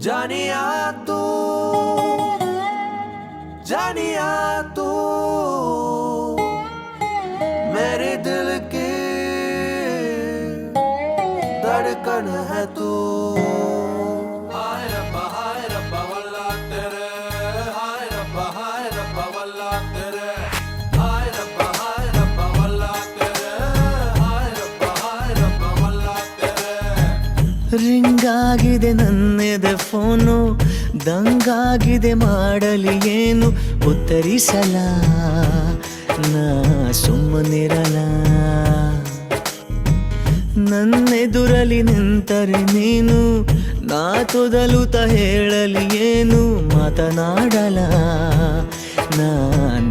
जानिया तू जानिया तू मेरे दिल की धड़कन है तू। हाय रब्बा वल्ला तेरे, हाय रब्बा वल्ला तेरे, हाय रब्बा वल्ला तेरे, हाय रब्बा वल्ला तेरे। ರಿಂಗಾಗಿದೆ ನನ್ನೆದೆ ಫೋನು, ದಂಗಾಗಿದೆ ಮಾಡಲಿ ಏನು, ಉತ್ತರಿಸಲ ನಾ ಸುಮ್ಮನಿರಲ. ನನ್ನೆದುರಲಿ ನಿಂತರೆ ನೀನು, ನಾ ತೊದಲುತ್ತ ಹೇಳಲಿ ಏನು, ಮಾತನಾಡಲ ನಾ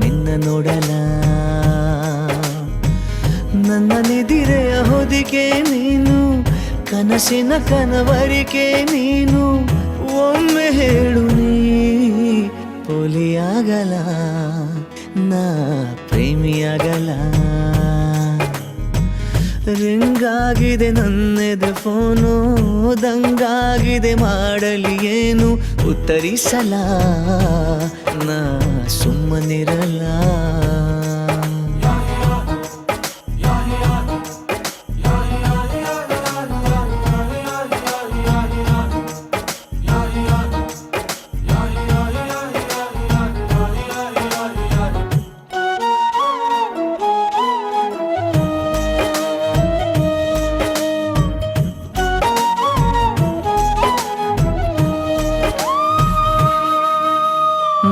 ನಿನ್ನ ನೋಡಲ. ನನ್ನ ನಿದಿರೆಯ ಹೊದಿಕೆ ನೀನು, ಕನಸಿನ ಕನವರಿಕೆ ನೀನು, ಒಮ್ಮೆ ಹೇಳು ನೀ ಪೋಲಿಯಾಗಲ ನಾ ಪ್ರೇಮಿಯಾಗಲ. ರಿಂಗಾಗಿದೆ ನನ್ನೆದೆ ಫೋನು, ದಂಗಾಗಿದೆ ಮಾಡಲಿ ಏನು, ಉತ್ತರಿಸಲ ನಾ ಸುಮ್ಮನಿರಲ.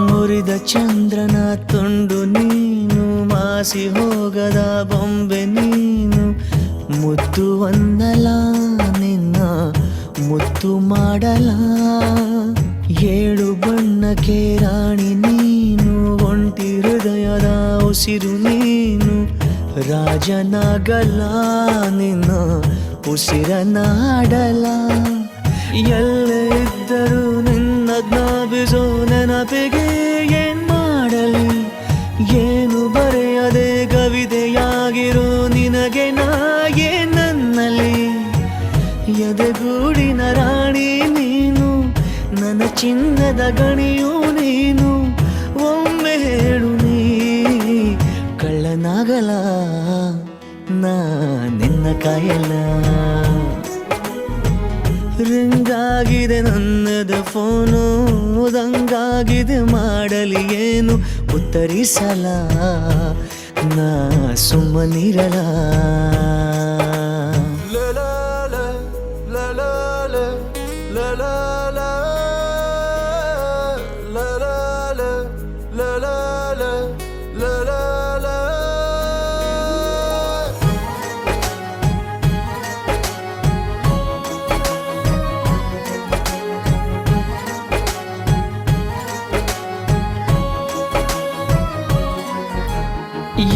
ಮುರಿದ ಚಂದ್ರನ ತುಂಡು ನೀನು, ಮಾಸಿ ಹೋಗದ ಬೊಂಬೆ ನೀನು, ಮುದ್ದು ಒಂದಲ ನಿನ್ನ ಮುತ್ತು ಮಾಡಲ. ಏಳು ಬಣ್ಣಕ್ಕೆ ರಾಣಿ ನೀನು, ಒಂಟಿ ಹೃದಯದ ಉಸಿರು ನೀನು, ರಾಜನಾಗಲ ನಿನ್ನ ಉಸಿರನಾಡಲ. ಎಲ್ಲೇ ಇದ್ದರೂ ನಿನ್ನ ಜ್ಞಾಪಿಸೋ ನೆನಪಿಗೆ ಏನ್ ಮಾಡಲಿ, ಏನು ಬರೆಯದೆ ಕವಿತೆಯಾಗಿರೋ ನಿನಗೆ ನಾ ನನ್ನಲ್ಲಿ. ಎದೆಗೂಡಿನ ರಾಣಿ ನೀನು, ನನ್ನ ಚಿನ್ನದ ಗಣಿಯೂ ನೀನು, ಒಮ್ಮೆ ಹೇಳು ನೀ ಕಳ್ಳನಾಗಲ ನಾ ನಿನ್ನ ಕಾಯಲ್ಲ. ರಿಂಗಾಗಿದೆ ನನ್ನದ ಫೋನು, ದಂಗಾಗಿದೆ ಮಾಡಲಿ ಏನು, ಉತ್ತರಿಸಲ ನಾ ಸುಮ್ಮನಿರಲ.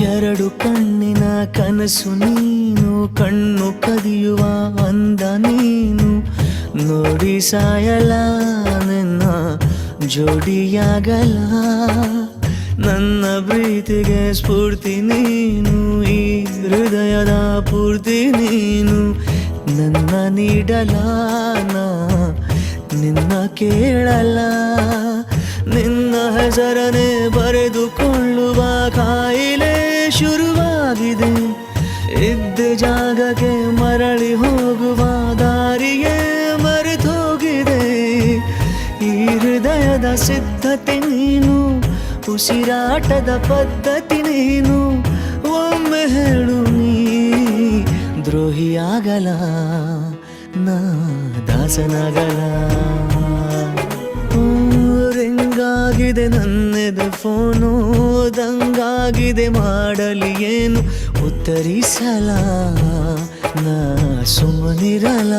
ಎರಡು ಕಣ್ಣಿನ ಕನಸು ನೀನು, ಕಣ್ಣು ಕದಿಯುವ ಅಂದ ನೀನು, ನೋಡಿ ಸಾಯಲ ನಿನ್ನ ಜೋಡಿಯಾಗಲ. ನನ್ನ ಪ್ರೀತಿಗೆ ಸ್ಫೂರ್ತಿ ನೀನು, ಈ ಹೃದಯದ ಪೂರ್ತಿ ನೀನು, ನನ್ನ ನೀಡಲ ನಾ ನಿನ್ನ ಕೇಳಲ. ನಿನ್ನ ಹೆಸರನೆ ಬರೆದುಕೊಳ್ಳುವ ಕಾಯಿಲೆ ಶುರುವಾಗಿದೆ, ಇದ್ದ ಜಾಗಕ್ಕೆ ಮರಳಿ ಹೋಗುವ ದಾರಿಗೆ ಮರೆತೋಗಿದೆ. ಈ ಹೃದಯದ ಸಿದ್ಧತೆ ನೀನು, ಉಸಿರಾಟದ ಪದ್ಧತಿ ನೀನು, ಒಮ್ಮೆ ಹೇಳು ನೀ ದ್ರೋಹಿಯಾಗಲ ನಾ ದಾಸನಾಗಲ. ರಿಂಗಾಗಿದೆ ನನ್ನೆದೆ ಫೋನು, ದಂಗಾಗಿದೆ ಮಾಡಲಿ ಏನು, ಉತ್ತರಿಸಲ ನಾ ಸುಮ್ಮನಿರಲ.